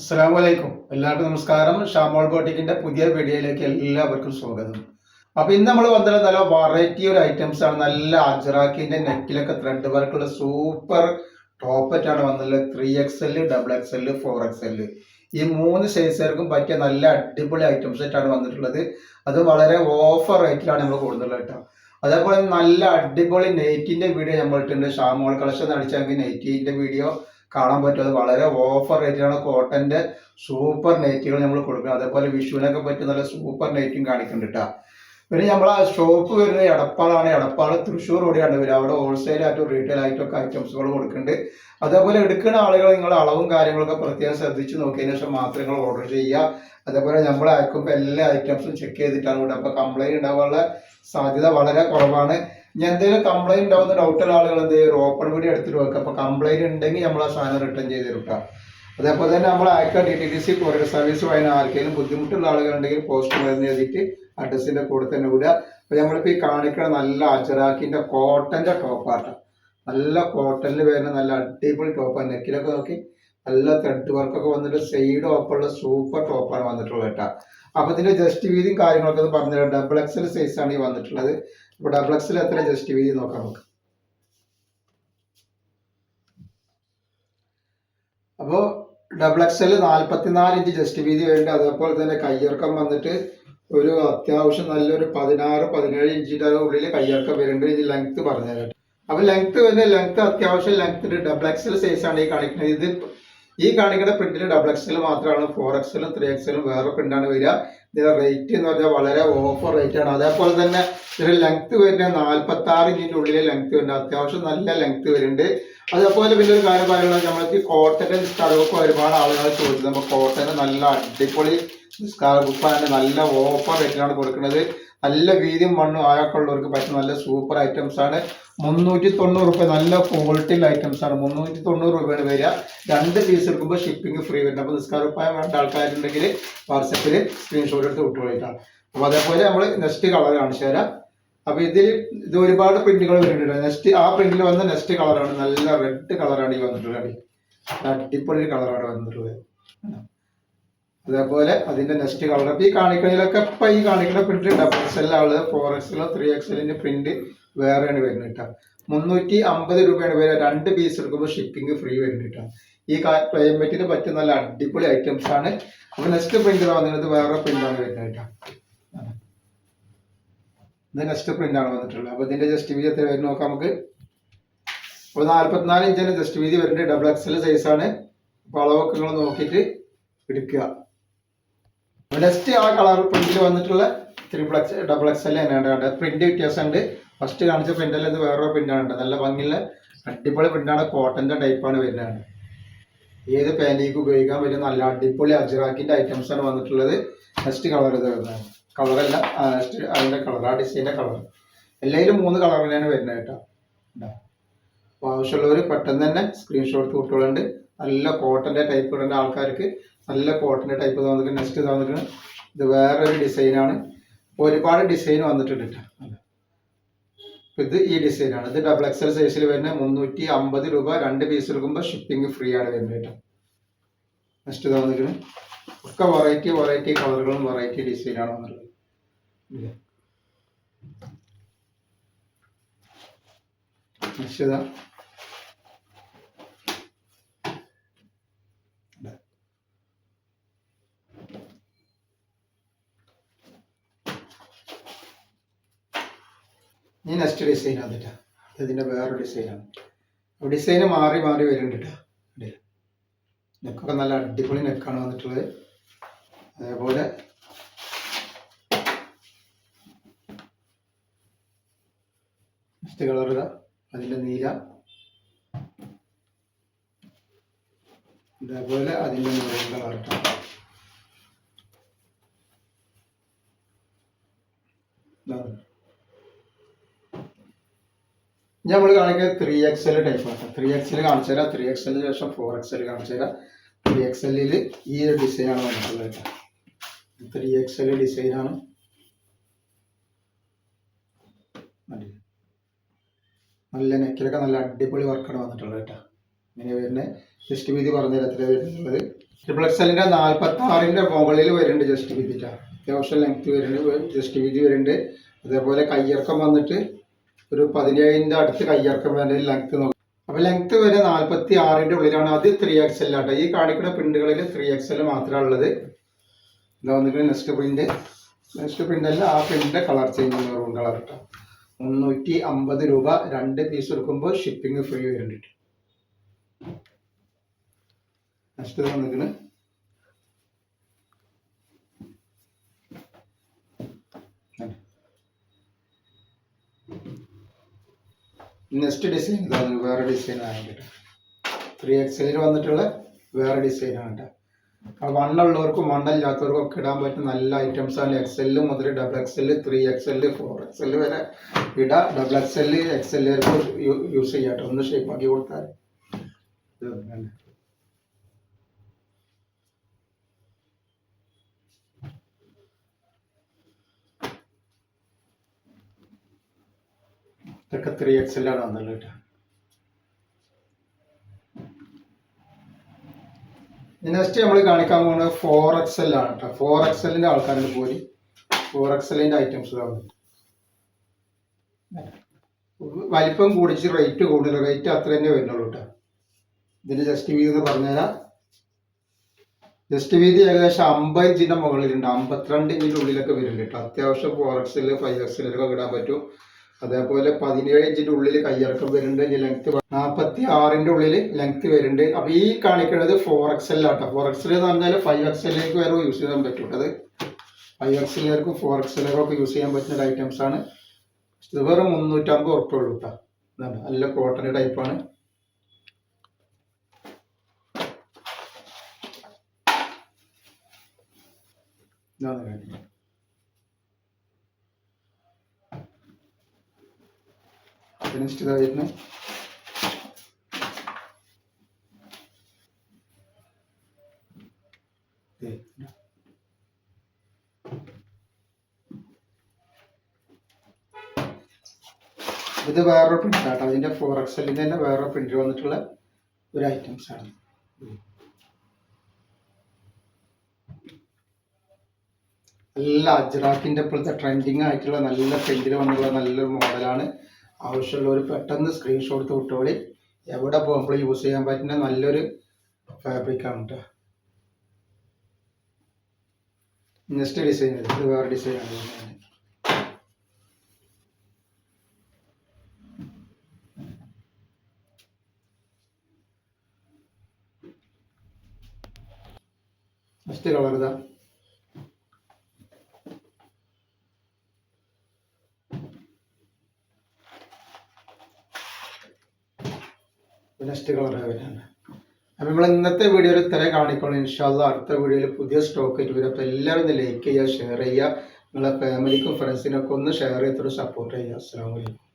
അസ്സലാമലൈക്കും. എല്ലാവർക്കും നമസ്കാരം. ഷാമോൾ ബോട്ടിക്കിന്റെ പുതിയ വീഡിയോയിലേക്ക് എല്ലാവർക്കും സ്വാഗതം. അപ്പൊ ഇന്ന് നമ്മൾ വന്നത് നല്ല വെറൈറ്റി ഒരു ഐറ്റംസ് ആണ്. നല്ല അജറാക്കിന്റെ നെക്കിലൊക്കെ ത്രെഡ് വർക്കുള്ള സൂപ്പർ ടോപ്പറ്റാണ് വന്നുള്ളത്. 3XL, XXL, 4XL ഈ മൂന്ന് സൈസുകാർക്കും പറ്റിയ നല്ല അടിപൊളി ഐറ്റംസ് ആയിട്ടാണ് വന്നിട്ടുള്ളത്. അത് വളരെ ഓഫർ റേറ്റിലാണ് നമ്മൾ കൊടുത്തിട്ടുള്ളത് കേട്ടോ. അതേപോലെ നല്ല അടിപൊളി നെയ്റ്റിന്റെ വീഡിയോ നമ്മളിട്ടുണ്ട്. ഷാമോൾ കളക്ഷൻ അടിച്ചെങ്കിൽ നെയ്റ്റിന്റെ വീഡിയോ കാണാൻ പറ്റും. അത് വളരെ ഓഫർ റേറ്റിലാണ്. കോട്ടന്റെ സൂപ്പർ നെറ്റുകൾ നമ്മൾ കൊടുക്കുന്നത്. അതേപോലെ വിഷുവിനൊക്കെ പറ്റിയ നല്ല സൂപ്പർ നെറ്റും കാണിക്കുന്നുണ്ട് കേട്ടോ. പിന്നെ നമ്മളെ ഷോപ്പ് വരുന്നത് എടപ്പാളാണ്. എടപ്പാൾ തൃശ്ശൂർ ഓടിയാണ് വരിക. അവിടെ ഹോൾസെയിൽ ആയിട്ടും റീറ്റെയിൽ ആയിട്ടും ഒക്കെ ഐറ്റംസുകൾ കൊടുക്കുന്നുണ്ട്. അതേപോലെ എടുക്കുന്ന ആളുകൾ നിങ്ങൾ അളവും കാര്യങ്ങളൊക്കെ പ്രത്യേകം ശ്രദ്ധിച്ച് നോക്കിയതിനു ശേഷം മാത്രം നിങ്ങൾ ഓർഡർ ചെയ്യുക. അതേപോലെ നമ്മൾ അയക്കുമ്പോൾ എല്ലാ ഐറ്റംസും ചെക്ക് ചെയ്തിട്ടാണ് ഇവിടെ. അപ്പോൾ കംപ്ലൈൻറ്റ് ഉണ്ടാവാനുള്ള സാധ്യത വളരെ കുറവാണ്. ഇനി എന്തെങ്കിലും കംപ്ലൈൻറ്റ് ഉണ്ടാവുന്ന ഡൗട്ടുള്ള ആളുകൾ എന്ത് ചെയ്യും, ഓപ്പൺ വീഡിയോ എടുത്തിട്ട് വെക്കുക. അപ്പോൾ കംപ്ലൈൻറ്റ് ഉണ്ടെങ്കിൽ നമ്മൾ ആ സാധനം റിട്ടേൺ ചെയ്ത് തരും. അതേപോലെ തന്നെ നമ്മൾ അയക്കുക DTDC കൊറിയർ സർവീസ് വഴി ആർക്കെങ്കിലും ബുദ്ധിമുട്ടുള്ള ആളുകളുണ്ടെങ്കിൽ പോസ്റ്റ് മരുന്ന് എഴുതിയിട്ട് അഡ്രസ്സിൻ്റെ കൂടെ തന്നെ വിടുക. അപ്പോൾ നമ്മളിപ്പോൾ ഈ കാണിക്കുന്ന നല്ല അജറാക്കിൻ്റെ കോട്ടൻ്റെ ടോപ്പാണ്. നല്ല കോട്ടണിൽ വരുന്ന നല്ല അടിപൊളി ടോപ്പാണ്. നെക്കിലൊക്കെ നോക്കി നല്ല ത്രെഡ് വർക്കൊക്കെ വന്നിട്ട് സൈഡ് ഓപ്പുള്ള സൂപ്പർ ടോപ്പാണ് വന്നിട്ടുള്ളത് കേട്ടോ. അപ്പോൾ ഇതിൻ്റെ ജസ്റ്റ് വീതിയും കാര്യങ്ങളൊക്കെ ഒന്ന് പറഞ്ഞുതരാം. XXL സൈസാണ് ഈ വന്നിട്ടുള്ളത്. ഇപ്പോൾ XXL എത്ര ജസ്റ്റ് വീതി നോക്കാം നമുക്ക്. അപ്പോൾ XXL 44 ഇഞ്ച് ജസ്റ്റ് വീതി വരുന്നുണ്ട്. അതേപോലെ തന്നെ കയ്യിറക്കം വന്നിട്ട് ഒരു അത്യാവശ്യം നല്ലൊരു 16-17 ഇഞ്ചിൻ്റെ ഉള്ളിൽ കയ്യിറക്കം വരുന്നുണ്ട്. ഇനി ലെങ്ത് പറഞ്ഞുതരാം. അപ്പോൾ ലെങ്ത് വരുന്ന ലെങ്ത് അത്യാവശ്യം ലെങ്ത് XXL സൈസാണ് ഈ കാണിക്കുന്നത്. ഈ കാണിക്കുന്ന പ്രിന്റിൽ XXL മാത്രമാണ്. 4XL 3XL വേറെ പ്രിന്റാണ് വരിക. ഇതിന്റെ റേറ്റ് എന്ന് പറഞ്ഞാൽ വളരെ ഓഫർ റേറ്റ് ആണ്. അതേപോലെ തന്നെ ഇതിന്റെ ലെങ്ത് വരുന്നത് 46 ഇഞ്ചിന്റെ ഉള്ളിൽ ലെങ്ത് വരുന്നത്. അത്യാവശ്യം നല്ല ലെങ്ത് വരുന്നുണ്ട്. അതേപോലെ പിന്നെ ഒരു കാര്യം പറയുന്നത്, നമ്മൾക്ക് കോട്ടന്റെ നിസ്കാരമൊക്കെ ഒരുപാട് ആളുകൾ ചോദിച്ചത്. നമ്മൾ കോട്ടന്റെ നല്ല അടിപൊളി നിസ്കാര കുപ്പായാണ് നല്ല ഓഫർ റേറ്റിലാണ് കൊടുക്കുന്നത്. നല്ല വീതിയും മണ്ണും ആയൊക്കെ ഉള്ളവർക്ക് പറ്റുന്ന നല്ല സൂപ്പർ ഐറ്റംസ് ആണ്. 390 രൂപ. നല്ല ക്വാളിറ്റിയിൽ ഐറ്റംസ് ആണ്. 390 രൂപയാണ് വരിക. 2 പീസ് എടുക്കുമ്പോൾ ഷിപ്പിംഗ് ഫ്രീ വരുന്നത്. അപ്പോൾ നിസ്കാരപ്പായം വേണ്ട ആൾക്കാരുണ്ടെങ്കിൽ വാട്സപ്പിൽ സ്ക്രീൻഷോട്ട് എടുത്ത് വിട്ടുകൊള്ളിട്ടാണ്. അപ്പോൾ അതേപോലെ നമ്മൾ നെക്സ്റ്റ് കളർ കാണിച്ചു തരാം. അപ്പോൾ ഇത് ഒരുപാട് പ്രിന്റുകൾ വരുന്നുണ്ട്. നെക്സ്റ്റ് ആ പ്രിന്റിൽ വന്ന നെക്സ്റ്റ് കളറാണ്. നല്ല റെഡ് കളറാണ് ഈ വന്നിട്ടുള്ളത്. അടിപൊളി കളറാണ് വന്നിട്ടുള്ളത്. അതേപോലെ അതിന്റെ നെക്സ്റ്റ് കളർ ഈ കാണിക്കുന്നതിലൊക്കെ ഇപ്പൊ ഈ കാണിക്കുന്ന പ്രിന്റ് XXL ആണ്. 4XL 3XL പ്രിന്റ് വേറെയാണ് വരുന്നത് കേട്ടോ. 350 രൂപയാണ് വരിക. 2 പീസ് എടുക്കുമ്പോൾ ഷിപ്പിംഗ് ഫ്രീ വരുന്നത് കേട്ടോ. ഈ ക്ലൈമറ്റിന് പറ്റിയ നല്ല അടിപൊളി ഐറ്റംസ് ആണ്. അപ്പൊ നെക്സ്റ്റ് പ്രിന്റ് വന്നിട്ട് വേറെ പ്രിന്റാണ് വരുന്നത് കേട്ടോ. ഇത് നെക്സ്റ്റ് പ്രിന്റ് ആണ് വന്നിട്ടുള്ളത്. അപ്പൊ ഇതിന്റെ ജസ്റ്റ് വീതി എത്ര വരും നോക്കാം നമുക്ക്. അപ്പോൾ 44 ഇഞ്ചിന് ജസ്റ്റ് വീതി വരുന്നുണ്ട്. XXL സൈസാണ്. അപ്പൊ അളവൊക്കെ നിങ്ങൾ നോക്കിയിട്ട് എടുക്കുക. നെക്സ്റ്റ് ആ കളർ പ്രിന്റിൽ വന്നിട്ടുള്ള XXL തന്നെയാണ്. പ്രിന്റ് വ്യത്യാസമുണ്ട്. ഫസ്റ്റ് കാണിച്ച പ്രിന്റിൽ ഇത് വേറൊരു പ്രിന്റാണ്. നല്ല ഭംഗിയുള്ള അടിപൊളി പ്രിന്റാണ്. കോട്ടന്റെ ടൈപ്പാണ് വരുന്നത്. ഏത് പാൻറ്റിക്ക് ഉപയോഗിക്കാൻ പറ്റും. നല്ല അടിപൊളി അജറാക്കിന്റെ ഐറ്റംസ് ആണ് വന്നിട്ടുള്ളത്. നെക്സ്റ്റ് കളർ ഇത് വരുന്നത്. കളറല്ല, നെക്സ്റ്റ് അതിന്റെ കളർ, ആ ഡിസൈൻ്റെ കളർ. എല്ലാവരും 3 കളറിലാണ് വരുന്നത് കേട്ടോ. അപ്പോൾ ആവശ്യമുള്ളവർ പെട്ടെന്ന് തന്നെ സ്ക്രീൻഷോട്ട് വിട്ടുകളുണ്ട്. നല്ല കോട്ടന്റെ ടൈപ്പ് ഇടുന്ന ആൾക്കാർക്ക് നല്ല കോട്ടന്റെ ടൈപ്പ് വന്നിട്ട് നെക്സ്റ്റ് വന്നിട്ട് ഇത് വേറൊരു ഡിസൈനാണ്. ഒരുപാട് ഡിസൈൻ വന്നിട്ടുണ്ട് കേട്ടോ. ഇത് ഈ ഡിസൈനാണ്. ഇത് XXL സൈസിൽ വരുന്ന 350 രൂപ. 2 പീസ് എടുക്കുമ്പോൾ ഷിപ്പിംഗ് ഫ്രീ ആണ് വരുന്നത് കേട്ടോ. നെക്സ്റ്റ് വന്നിട്ട് ഒക്കെ വെറൈറ്റി കളറുകളും വെറൈറ്റി ഡിസൈനാണ് വന്നിട്ടുള്ളത്. നെക്സ്റ്റ് ഇതാ ഈ നെക്സ്റ്റ് ഡിസൈൻ വന്നിട്ടാ. ഇതിന്റെ വേറൊരു ഡിസൈനാണ്. ഡിസൈന് മാറി വരുന്നുണ്ട് കേട്ടോ. നെക്കൊക്കെ നല്ല അടിപൊളി നെക്കാണ് വന്നിട്ടുള്ളത്. അതേപോലെ നെക്സ്റ്റ് കളർ ഇതാ അതിന്റെ നീല. അതേപോലെ അതിന്റെ നീല കളർ കേട്ടോ. നമ്മൾ കാണിക്കുന്നത് 3XL ടൈപ്പാണ്. 3XL കാണിച്ചു തരാം. 3XL ശേഷം 4XL കാണിച്ചു തരാം. 3XL ഈ ഒരു ഡിസൈനാണ് വന്നിട്ടുള്ളത് കേട്ടോ. 3XL ഡിസൈനാണ്. നല്ല നെക്കിലൊക്കെ നല്ല അടിപൊളി വർക്കാണ് വന്നിട്ടുള്ളത് കേട്ടോ. ഇങ്ങനെ വരുന്നത് ജസ്റ്റ് വീതി പറഞ്ഞുതരാം എത്ര വരുന്നുള്ളത്. XXLന്റെ 46ന്റെ മുകളിൽ വരുന്നുണ്ട് ജസ്റ്റ് വീതിട്ട. അത്യാവശ്യം ലെങ്ത് വരുന്നുണ്ട്, ജസ്റ്റ് വീതി വരുന്നുണ്ട്. അതേപോലെ കയ്യിറക്കം വന്നിട്ട് ഒരു 17ന്റെ അടുത്ത് കയ്യിറക്കം വരുന്ന ലെങ്ത് നോക്കും. അപ്പോൾ ലെങ്ത് വരെ 46ന്റെ ഉള്ളിലാണ്. അത് 3XL ആട്ടോ. ഈ കാണിക്കുന്ന പ്രിന്റുകളിൽ 3XL മാത്രമാണ് ഉള്ളത്. ഇതാ വന്നിട്ട് നെക്സ്റ്റ് പ്രിന്റ് അല്ല, ആ പ്രിന്റിന്റെ കളർ ചേഞ്ച് മെറൂൺ കളർ കേട്ടോ. 350 രൂപ. 2 പീസ് എടുക്കുമ്പോൾ ഷിപ്പിംഗ് ഫ്രീ വരുന്നുണ്ട്. നെക്സ്റ്റ് വന്നിട്ട് നെക്സ്റ്റ് ഡിസൈൻ ഇതാണ്, വേറെ ഡിസൈൻ ആണ് കേട്ടോ. 3XL വന്നിട്ടുള്ള വേറെ ഡിസൈനാണ് കേട്ടോ. വണ്ണുള്ളവർക്കും വണ്ണില്ലാത്തവർക്കും ഒക്കെ ഇടാൻ പറ്റുന്ന നല്ല ഐറ്റംസ് ആണ്. XL മുതൽ XXL, 3XL, 4XL വരെ ഇടാം. XXL, XL യൂസ് ചെയ്യാട്ടോ. ഒന്ന് ഷേപ്പ് ആക്കി കൊടുത്താൽ ഇതൊക്കെ 3XL ആണ് വന്നുള്ളത് കേട്ടോ. നെക്സ്റ്റ് നമ്മൾ കാണിക്കാൻ പോകുന്നത് 4XL ആണ് കേട്ടോ. 4XLന്റെ ആൾക്കാരുടെ പോയി 4XLന്റെ ഐറ്റംസ് വന്നിട്ട് വലിപ്പം കൂടിച്ച് റേറ്റ് കൂടുതൽ, റേറ്റ് അത്ര തന്നെ വരുന്നുള്ളൂ കേട്ടോ. ഇതിന്റെ ജസ്റ്റ് വീതി എന്ന് പറഞ്ഞുതരാം. ജസ്റ്റ് വീതി ഏകദേശം 50 ഇഞ്ചിന്റെ മുകളിലുണ്ട്, 52 ഇഞ്ചിന്റെ ഉള്ളിലൊക്കെ വരുന്നുണ്ട് കേട്ടോ. അത്യാവശ്യം 4XL, 5XL ഒക്കെ ഇടാൻ പറ്റും. അതേപോലെ 17 ഇഞ്ചിന്റെ ഉള്ളിൽ കയ്യിറക്കം വരുന്നുണ്ട്. ലെങ്ത് 46ന്റെ ഉള്ളിൽ ലെങ്ത് വരുന്നുണ്ട്. അപ്പൊ ഈ കാണിക്കുന്നത് 4XL ആട്ടോ. 4XL എന്ന് പറഞ്ഞാൽ 5XLക്ക് വരെ യൂസ് ചെയ്യാൻ പറ്റും. അത് 5XLക്കും 4XLക്കും ഒക്കെ യൂസ് ചെയ്യാൻ പറ്റുന്ന ഐറ്റംസ് ആണ്. ഇത് വെറും 350 ഉറുപ്പ ഉള്ളൂ കേട്ടോ. നല്ല കോട്ടൺ ടൈപ്പാണ്. നെക്സ്റ്റ് ഇതായിരുന്നു ഇത് വേറൊരു പ്രിന്റ് ആട്ടോ. അതിന്റെ 4XLന്റെ തന്നെ വേറെ പ്രിന്റ് വന്നിട്ടുള്ള ഒരു ഐറ്റംസ് ആണ്. നല്ല അജ്രാക്കിന്റെ ഇപ്പോഴത്തെ ട്രെൻഡിങ് ആയിട്ടുള്ള നല്ല പ്രിന്റിൽ വന്നിട്ടുള്ള നല്ലൊരു മോഡലാണ്. ആവശ്യമുള്ളവർ പെട്ടെന്ന് സ്ക്രീൻഷോട്ട് വിട്ടോളി. എവിടെ പോകുമ്പോൾ യൂസ് ചെയ്യാൻ പറ്റുന്ന നല്ലൊരു ഫാബ്രിക്കാണ് കേട്ടോ. നെക്സ്റ്റ് ഡിസൈൻ ഇത് വേറെ ഡിസൈനാണ്. നെക്സ്റ്റ് കളർ ഇതാ. നെക്സ്റ്റ് കളർ വരാണ്. അപ്പം നമ്മൾ ഇന്നത്തെ വീഡിയോയിൽ ഇത്ര കാണിക്കണം. ഇൻഷാ അല്ലാഹ് അടുത്ത വീഡിയോയിൽ പുതിയ സ്റ്റോക്ക് ആയിട്ട് വരും. അപ്പോൾ എല്ലാവരും ഒന്ന് ലൈക്ക് ചെയ്യുക, ഷെയർ ചെയ്യുക. നിങ്ങളെ ഫാമിലിക്കും ഫ്രണ്ട്സിനൊക്കെ ഒന്ന് ഷെയർ ചെയ്തിട്ട് സപ്പോർട്ട് ചെയ്യുക. അസ്സലാമു അലൈക്കും.